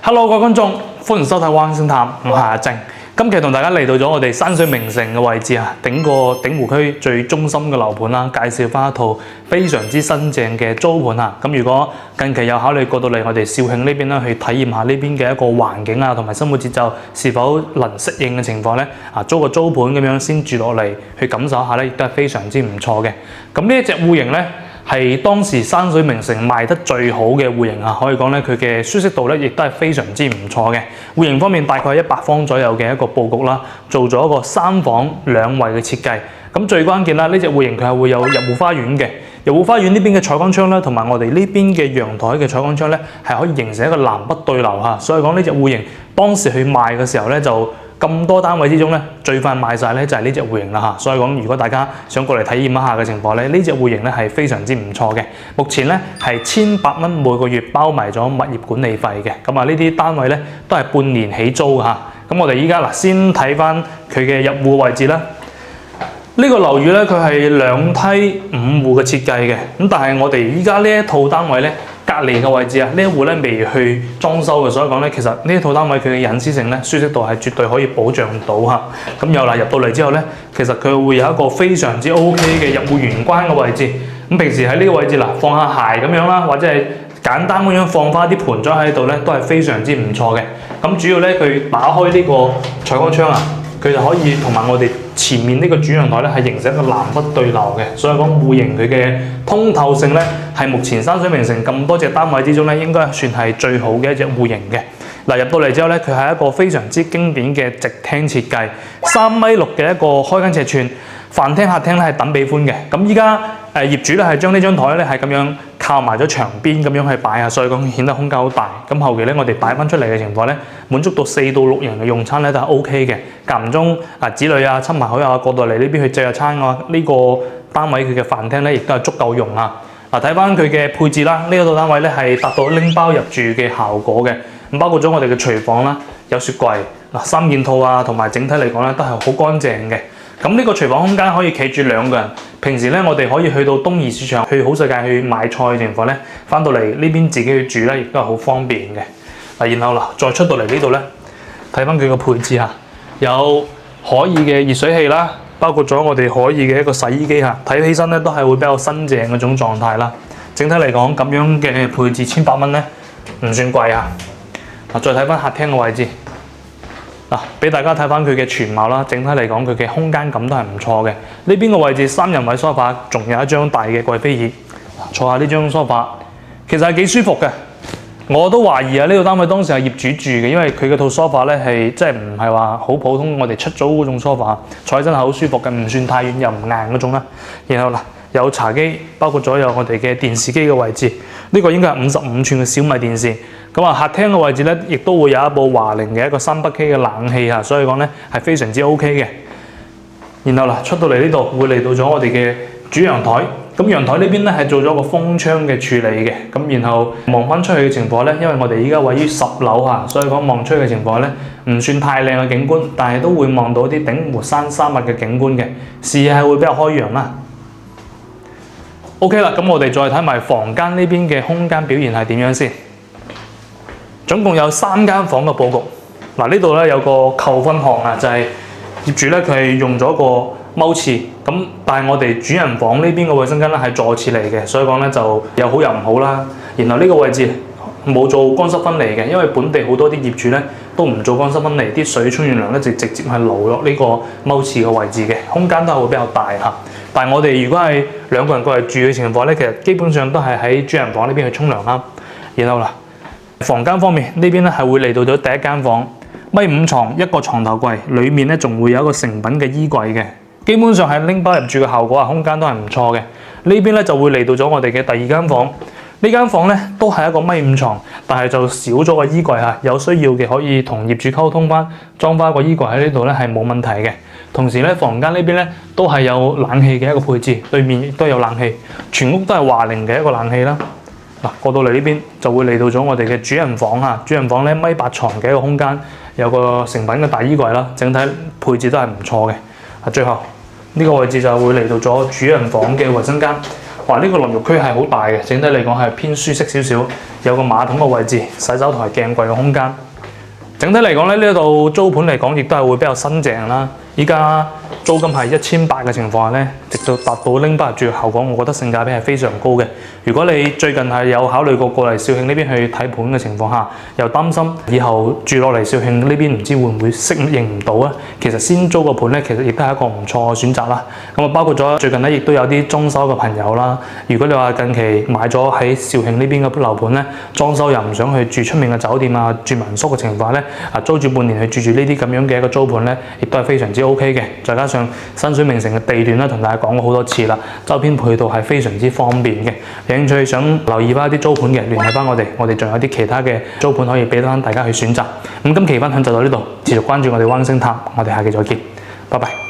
Hello， 各位觀眾，歡迎收睇《灣星談》，我係阿正。今期同大家嚟到咗我哋山水名城嘅位置啊，鼎湖區最中心嘅樓盤啦，介紹翻一套非常之新淨嘅租盤啊。咁如果近期有考慮過到嚟我哋肇慶呢邊啦，去體驗下呢邊嘅一個環境啊，同埋生活節奏是否能適應嘅情況咧，租個租盤咁樣先住落嚟，去感受一下咧，亦都係非常之唔錯嘅。咁呢一隻戶型咧，係當時山水名城賣得最好嘅戶型啊，可以講咧佢嘅舒適度咧亦都係非常之唔錯嘅。戶型方面大概係100方左右嘅一個佈局啦，做咗一個3房2衛嘅設計。咁最關鍵啦，呢隻戶型佢係會有入戶花園嘅，入戶花園呢邊嘅採光窗咧，同埋我哋呢邊嘅陽台嘅採光窗咧，係可以形成一個南北對流嚇。所以講呢隻戶型當時去賣嘅時候咧就。咁多單位之中咧，最快賣晒咧就係呢隻戶型啦嚇，所以講如果大家想過嚟體驗一下嘅情況咧，呢隻戶型咧係非常之唔錯嘅。目前咧係1800蚊每個月包埋咗物業管理費嘅，咁啊呢啲單位咧都係半年起租嚇。咁我哋依家嗱先睇翻佢嘅入戶位置啦。呢個樓宇咧佢係2梯5戶嘅設計嘅，咁但係我哋依家呢一套單位咧。隔離嘅位置啊，呢一戶咧未去裝修嘅，所以講咧，其實呢一套單位佢嘅隱私性咧、舒適度係絕對可以保障到嚇。咁又嗱入到嚟之後咧，其實佢會有一個非常之 OK 嘅入戶玄關嘅位置。咁平時喺呢個位置嗱放下鞋咁樣啦，或者係簡單咁樣放翻啲盆栽喺度咧，都係非常之唔錯嘅。咁主要咧佢打開呢個採光窗啊，佢就可以同埋我哋前面呢個主陽台咧係形成一個南北對流嘅，所以講戶型佢嘅通透性咧係目前山水名城咁多隻單位之中咧應該算係最好嘅一隻戶型嘅。嗱入到嚟之後咧，佢係一個非常之經典嘅直廳設計，3.6米嘅一個開間尺寸，飯廳客廳咧係等比寬嘅。咁依家業主咧係將呢張台咧係咁樣靠埋咗牆邊咁樣去擺啊，所以講顯得空間好大。咁後期咧我哋擺翻出嚟嘅情況咧，滿足到4到6人嘅用餐咧都係 OK 嘅。間唔中子女啊、親朋好友啊過到嚟呢邊去借下餐嘅話，呢個單位佢嘅飯廳咧亦都係足夠用啊。睇翻佢嘅配置啦，呢一套單位咧係達到拎包入住嘅效果嘅。咁包括咗我哋嘅廚房啦，有雪櫃3件套啊，同埋整體嚟講咧都係好乾淨嘅。咁呢個廚房空間可以企住2個人。平時咧我哋可以去到東義市場、去好世界去買菜嘅情況咧，翻到嚟呢邊自己去煮咧，亦都係好方便嘅。然後再出到嚟呢度咧，睇翻佢個配置嚇，有可以嘅熱水器啦，包括咗我哋可以嘅一個洗衣機嚇，睇起身咧都係會比較新淨嗰種狀態啦。整體嚟講咁樣嘅配置1800蚊咧唔算貴啊。再睇翻客廳嘅位置，俾大家睇翻佢嘅全貌啦。整體嚟講，佢嘅空間感都係唔錯嘅。呢邊個位置3人位梳化，仲有一張大嘅貴妃椅，坐下呢張梳化，其實係幾舒服嘅。我都懷疑啊，呢個單位當時係業主住嘅，因為佢嘅套梳化咧係即係唔係話好普通，我哋出租嗰種梳化，坐起身係好舒服嘅，唔算太軟又唔硬嗰種啦。然後有茶幾，包括咗有我哋嘅電視機嘅位置，呢個應該係55寸嘅小米電視。咁客廳嘅位置咧，亦都會有一部華凌嘅一個3北 K 嘅冷氣啊，所以講咧係非常之 OK 嘅。然後出到嚟呢度會嚟到咗我哋嘅主陽台，咁陽台呢邊咧係做咗個封窗嘅處理嘅。咁然後望翻出去嘅情況咧，因為我哋依家位於10樓嚇，所以講望出去嘅情況咧唔算太靚嘅景觀，但係都會望到啲鼎湖山山脈嘅景觀嘅，視野係會比較開揚啦。OK 啦，咁我哋再睇埋房間呢邊嘅空間表現係點樣先。總共有3間房嘅佈局。呢度咧有個扣分項啊，就係業主咧佢係用咗個踎廁，咁但係我哋主人房呢邊嘅衛生間咧係坐廁嚟嘅，所以講咧就有好有唔好啦。然後呢個位置冇做乾濕分離嘅，因為本地好多啲業主咧都唔做乾濕分離，啲水沖完涼咧直接係流落呢個踎廁嘅位置嘅，空間都係會比較大嚇。但係我哋如果係2個人過嚟住嘅情況咧，其實基本上都係喺主人房呢邊去沖涼啦。然後房間方面呢邊咧係會嚟到咗第一間房，1.5米床，1個床頭櫃，裡面咧仲會有一個成品嘅衣櫃嘅，基本上係拎包入住嘅效果啊，空間都係唔錯嘅。呢邊咧就會嚟到咗我哋嘅第2間房，呢間房咧都係一個1.5米床，但係就少咗個衣櫃嚇，有需要嘅可以同業主溝通翻，裝翻個衣櫃喺呢度咧係冇問題嘅。同時咧房間呢邊咧都係有冷氣嘅一個配置，對面亦都有冷氣，全屋都係華凌嘅一個冷氣啦。過到嚟呢邊就會嚟到咗我哋嘅主人房嚇，主人房咧1.8米床嘅一個空間，有個成品嘅大衣櫃啦，整體配置都係唔錯嘅。最後呢個位置就會嚟到咗主人房嘅衞生間，哇！呢個淋浴區係好大嘅，整體嚟講係偏舒適少少，有個馬桶嘅位置、洗手台、鏡櫃嘅空間。整體嚟講咧，呢度租盤嚟講亦都係會比較新淨啦。依家租金係1800嘅情況下咧，直到達到拎翻入住嘅效果，我覺得性價比係非常高嘅。如果你最近係有考慮過嚟肇慶呢邊去睇盤嘅情況下，又擔心以後住落嚟肇慶呢邊唔知會唔會適應唔到啊，其實先租個盤咧，其實亦都係一個唔錯嘅選擇啦。咁啊，包括咗最近咧，亦都有啲裝修嘅朋友啦。如果你話近期買咗喺肇慶呢邊嘅樓盤咧，裝修又唔想去住出面嘅酒店啊、住民宿嘅情況咧，租住半年去住呢啲咁樣嘅一個租盤咧，亦都係非常之 OK 嘅。再加上新水名城嘅地段啦，同大家講過好多次啦，周邊配套係非常之方便嘅。有興趣想留意翻一啲租盤嘅，聯繫翻我哋仲有啲其他嘅租盤可以俾翻大家去選擇。咁今期分享就到呢度，持續關注我哋灣星塔，我哋下期再見，拜拜。